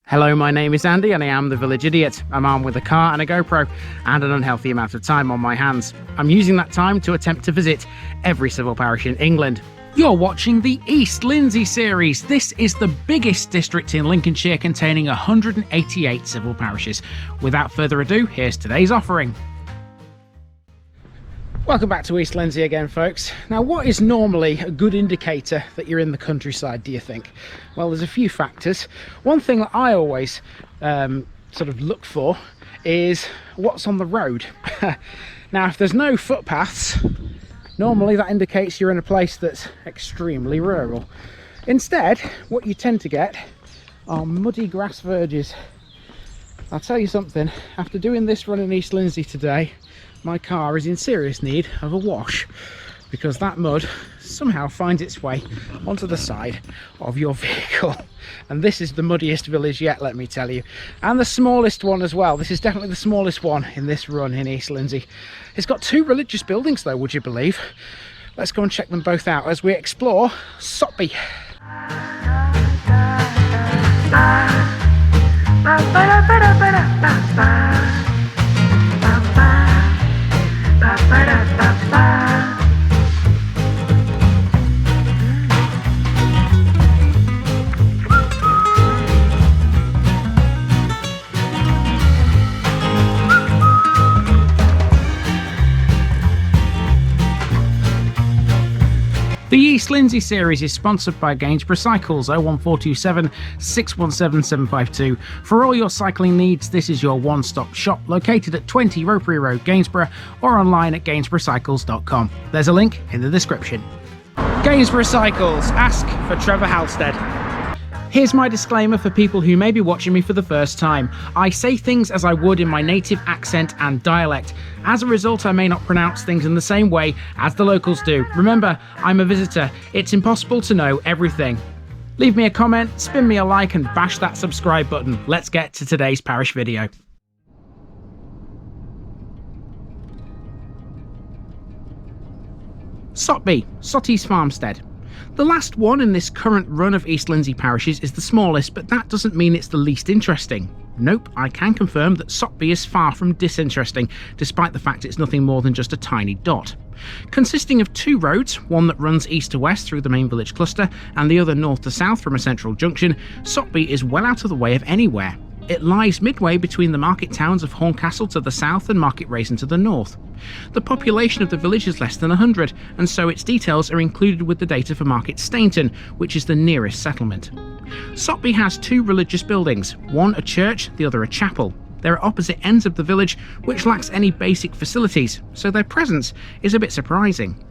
Hello, my name is Andy and I am the Village Idiot. I'm armed with a car and a GoPro and an unhealthy amount of time on my hands. I'm using that time to attempt to visit every civil parish in England. You're watching the East Lindsey series. This is the biggest district in Lincolnshire, containing 188 civil parishes. Without further ado, here's today's offering. Welcome back to East Lindsey again, folks. Now, what is normally a good indicator that you're in the countryside, do you think? Well, there's a few factors. One thing that I always sort of look for is what's on the road. Now, if there's no footpaths, normally that indicates you're in a place that's extremely rural. Instead, what you tend to get are muddy grass verges. I'll tell you something, after doing this run in East Lindsey today, my car is in serious need of a wash, because that mud somehow finds its way onto the side of your vehicle. And this is the muddiest village yet, let me tell you, and the smallest one as well. This is definitely the smallest one in this run in East Lindsey. It's got two religious buildings though, would you believe? Let's go and check them both out as we explore Sotby. The East Lindsey series is sponsored by Gainsborough Cycles, 01427 617 752. For all your cycling needs, this is your one-stop shop, located at 20 Ropery Road, Gainsborough, or online at gainsboroughcycles.com. There's a link in the description. Gainsborough Cycles, ask for Trevor Halstead. Here's my disclaimer for people who may be watching me for the first time. I say things as I would in my native accent and dialect. As a result, I may not pronounce things in the same way as the locals do. Remember, I'm a visitor. It's impossible to know everything. Leave me a comment, spin me a like, and bash that subscribe button. Let's get to today's parish video. Sotby, Soti's Farmstead. The last one in this current run of East Lindsey parishes is the smallest, but that doesn't mean it's the least interesting. Nope, I can confirm that Sotby is far from disinteresting, despite the fact it's nothing more than just a tiny dot. Consisting of two roads, one that runs east to west through the main village cluster, and the other north to south from a central junction, Sotby is well out of the way of anywhere. It lies midway between the market towns of Horncastle to the south and Market Rasen to the north. The population of the village is less than 100, and so its details are included with the data for Market Stainton, which is the nearest settlement. Sotby has two religious buildings, one a church, the other a chapel. They're at opposite ends of the village, which lacks any basic facilities, so their presence is a bit surprising.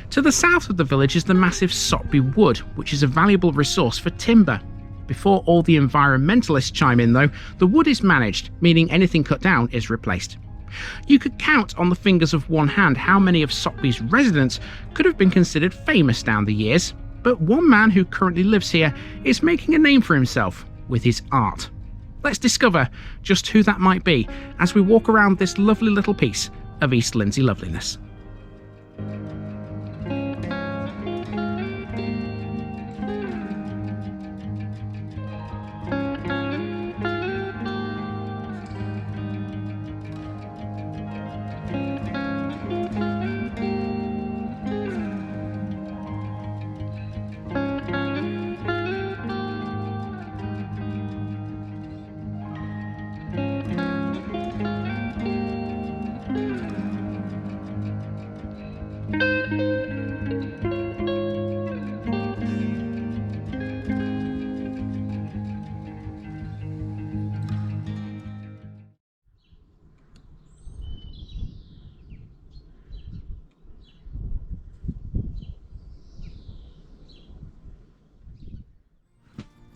To the south of the village is the massive Sotby Wood, which is a valuable resource for timber. Before all the environmentalists chime in though, the wood is managed, meaning anything cut down is replaced. You could count on the fingers of one hand how many of Sotby's residents could have been considered famous down the years, but one man who currently lives here is making a name for himself with his art. Let's discover just who that might be as we walk around this lovely little piece of East Lindsey loveliness.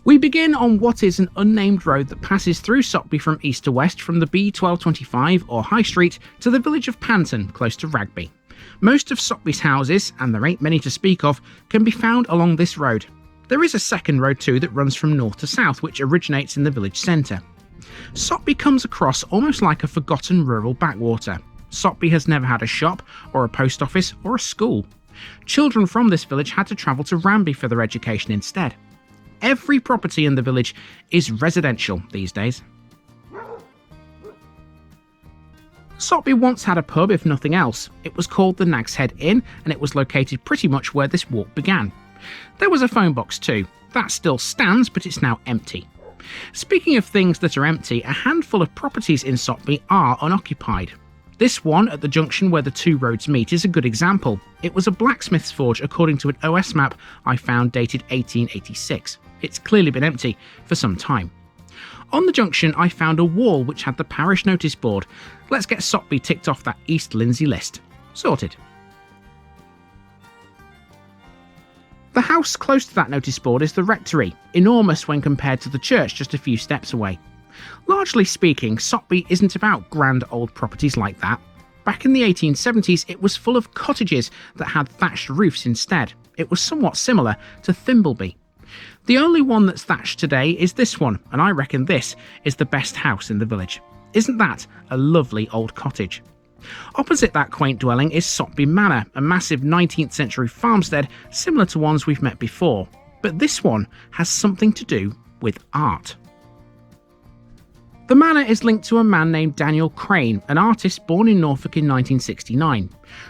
We begin on what is an unnamed road that passes through Sotby from east to west from the B1225 or High Street to the village of Panton, close to Ragby. Most of Sotby's houses, and there ain't many to speak of, can be found along this road. There is a second road too that runs from north to south, which originates in the village centre. Sotby comes across almost like a forgotten rural backwater. Sotby has never had a shop, or a post office, or a school. Children from this village had to travel to Ranby for their education instead. Every property in the village is residential these days. Sotby once had a pub, if nothing else. It was called the Nag's Head Inn, and it was located pretty much where this walk began. There was a phone box too. That still stands, but it's now empty. Speaking of things that are empty, a handful of properties in Sotby are unoccupied. This one at the junction where the two roads meet is a good example. It was a blacksmith's forge according to an OS map I found dated 1886. It's clearly been empty for some time. On the junction I found a wall which had the parish notice board. Let's get Sotby ticked off that East Lindsey list. Sorted. The house close to that notice board is the rectory, enormous when compared to the church just a few steps away. Largely speaking, Sotby isn't about grand old properties like that. Back in the 1870s it was full of cottages that had thatched roofs instead. It was somewhat similar to Thimbleby. The only one that's thatched today is this one, and I reckon this is the best house in the village. Isn't that a lovely old cottage? Opposite that quaint dwelling is Sotby Manor, a massive 19th century farmstead similar to ones we've met before, but this one has something to do with art. The manor is linked to a man named Daniel Crane, an artist born in Norfolk in 1969.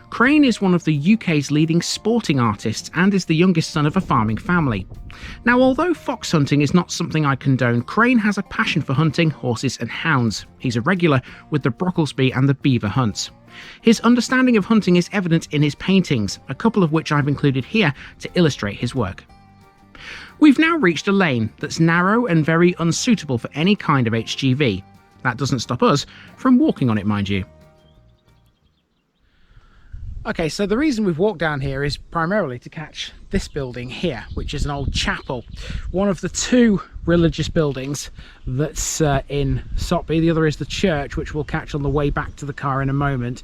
Crane is one of the UK's leading sporting artists and is the youngest son of a farming family. Now, although fox hunting is not something I condone, Crane has a passion for hunting horses and hounds. He's a regular with the Brocklesby and the Beaver hunts. His understanding of hunting is evident in his paintings, a couple of which I've included here to illustrate his work. We've now reached a lane that's narrow and very unsuitable for any kind of HGV. That doesn't stop us from walking on it, mind you. Okay, so the reason we've walked down here is primarily to catch this building here, which is an old chapel. One of the two religious buildings that's in Sotby. The other is the church, which we'll catch on the way back to the car in a moment.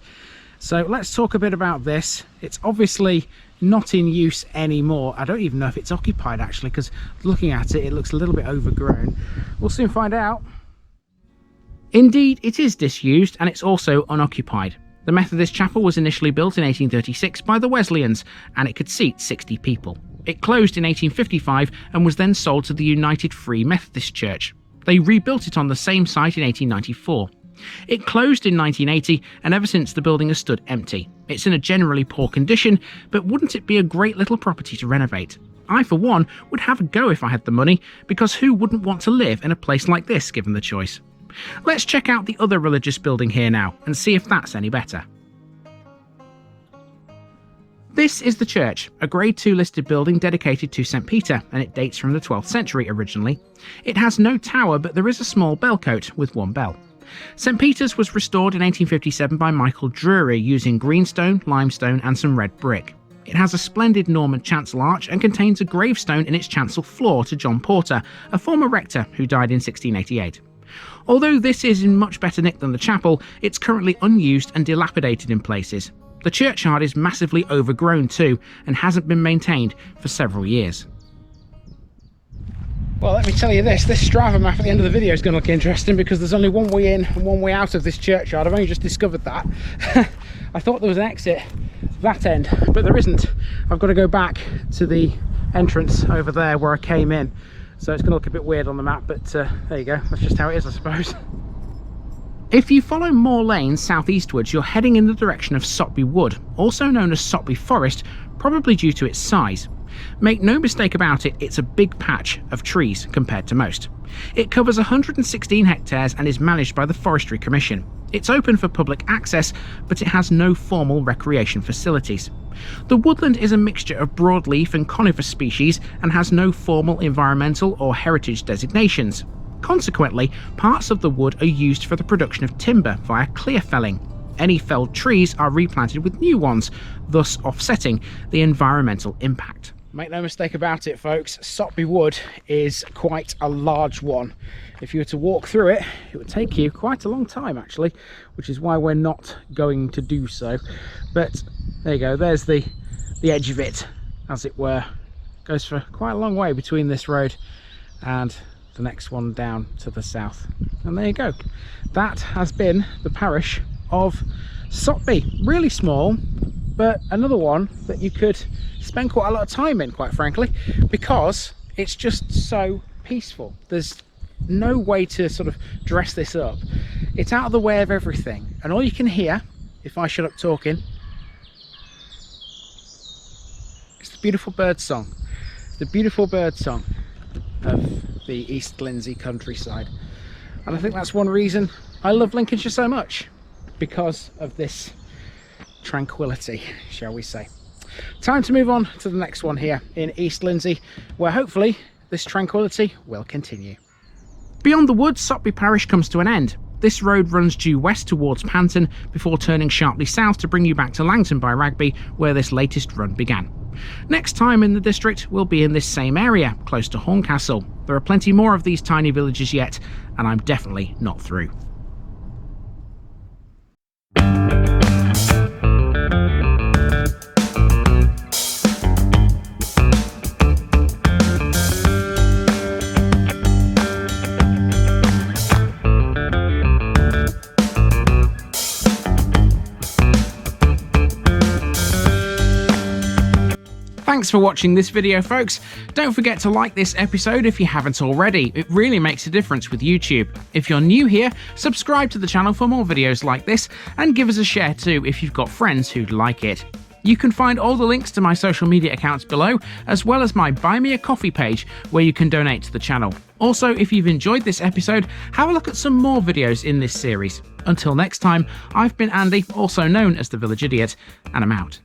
So let's talk a bit about this. It's obviously not in use anymore. I don't even know if it's occupied actually, because looking at it, it looks a little bit overgrown. We'll soon find out. Indeed, it is disused and it's also unoccupied. The Methodist chapel was initially built in 1836 by the Wesleyans and it could seat 60 people. It closed in 1855 and was then sold to the United Free Methodist Church. They rebuilt it on the same site in 1894. It closed in 1980 and ever since the building has stood empty. It's in a generally poor condition, but wouldn't it be a great little property to renovate? I, for one, would have a go if I had the money, because who wouldn't want to live in a place like this given the choice? Let's check out the other religious building here now and see if that's any better. This is the church, a Grade 2 listed building dedicated to St Peter, and it dates from the 12th century originally. It has no tower, but there is a small bellcote with one bell. St Peter's was restored in 1857 by Michael Drury using greenstone, limestone and some red brick. It has a splendid Norman chancel arch and contains a gravestone in its chancel floor to John Porter, a former rector who died in 1688. Although this is in much better nick than the chapel, it's currently unused and dilapidated in places. The churchyard is massively overgrown too and hasn't been maintained for several years. Well, let me tell you this Strava map at the end of the video is going to look interesting because there's only one way in and one way out of this churchyard. I've only just discovered that. I thought there was an exit that end, but there isn't. I've got to go back to the entrance over there where I came in. So it's going to look a bit weird on the map, but there you go. That's just how it is, I suppose. If you follow Moor Lane southeastwards, you're heading in the direction of Sotby Wood, also known as Sotby Forest, probably due to its size. Make no mistake about it, it's a big patch of trees compared to most. It covers 116 hectares and is managed by the Forestry Commission. It's open for public access, but it has no formal recreation facilities. The woodland is a mixture of broadleaf and conifer species and has no formal environmental or heritage designations. Consequently, parts of the wood are used for the production of timber via clearfelling. Any felled trees are replanted with new ones, thus offsetting the environmental impact. Make no mistake about it, folks, Sotby Wood is quite a large one. If you were to walk through it, it would take you quite a long time actually, which is why we're not going to do so. But there you go, there's the edge of it, as it were. Goes for quite a long way between this road and the next one down to the south. And there you go. That has been the parish of Sotby. Really small, but another one that you could spend quite a lot of time in, quite frankly, because It's just so peaceful. There's no way to sort of dress this up. It's out of the way of everything, and all you can hear, if I shut up talking, it's the beautiful bird song. The beautiful bird song of the East Lindsey countryside. And I think that's one reason I love Lincolnshire so much, because of this tranquility, shall we say. Time to move on to the next one here in East Lindsey, where hopefully this tranquility will continue. Beyond the woods, Sotby Parish comes to an end. This road runs due west towards Panton before turning sharply south to bring you back to Langton by Ragby, where this latest run began. Next time in the district will be in this same area, close to Horncastle. There are plenty more of these tiny villages yet, and I'm definitely not through. Thanks for watching this video, folks. Don't forget to like this episode if you haven't already. It really makes a difference with YouTube. If you're new here, subscribe to the channel for more videos like this, and give us a share too if you've got friends who'd like it. You can find all the links to my social media accounts below, as well as my Buy Me a Coffee page where you can donate to the channel. Also, if you've enjoyed this episode, have a look at some more videos in this series. Until next time, I've been Andy, also known as the Village Idiot, and I'm out.